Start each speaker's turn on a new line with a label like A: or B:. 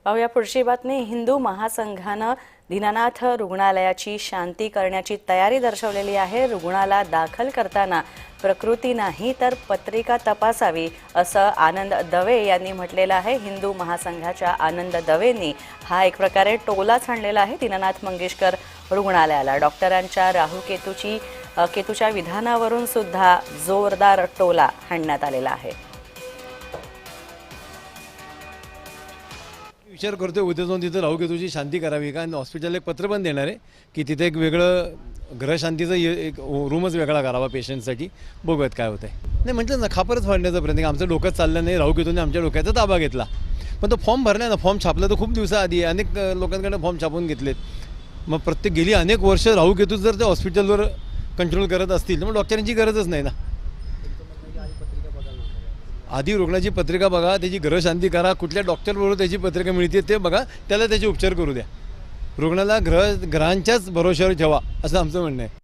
A: पाहूया पुढची बातमी। हिंदू महासंघानं दीनानाथ रुग्णालयाची शांती करण्याची तयारी दर्शवलेली आहे। रुग्णाला दाखल करताना प्रकृती नाही तर पत्रिका तपासावी असं आनंद दवे यांनी म्हटलेलं आहे। हिंदू महासंघाच्या आनंद दवेंनी हा एक प्रकारे टोलाच हाणलेला आहे दीनानाथ मंगेशकर रुग्णालयाला। डॉक्टरांच्या केतूच्या विधानावरून सुद्धा जोरदार टोला हाणण्यात आलेला आहे।
B: विचार करतोय उद्या जाऊन तिथे राहूकेतूची शांती करावी, कारण हॉस्पिटल एक पत्र पण देणार आहे की तिथे एक वेगळं ग्रहशांतीचं एक रूमच वेगळा करावा पेशंटसाठी। बघूयात काय होतंय। नाही म्हटलं ना, खापरच फाडण्याचा प्रयत्न, आमचं डोकंच चाललं नाही। राहूकेतूने आमच्या डोक्याचा ताबा घेतला, पण तो फॉर्म भरला ना, फॉर्म छापला तर खूप दिवसाआधी अनेक लोकांकडे फॉर्म छापून घेतलेत। मग प्रत्येक गेली अनेक वर्ष राहूकेतू जर त्या हॉस्पिटलवर कंट्रोल करत असतील तर मग डॉक्टरांची गरजच नाही ना। आधी रुग्णाची पत्रिका बघा, त्याची ग्रहशांती करा, कुठल्या डॉक्टरबरोबर त्याची पत्रिका मिळते ते बघा, त्याला त्याचे उपचार करू द्या। रुग्णाला ग्रहांच्याच भरोश्यावर ठेवा असं आमचं म्हणणं आहे।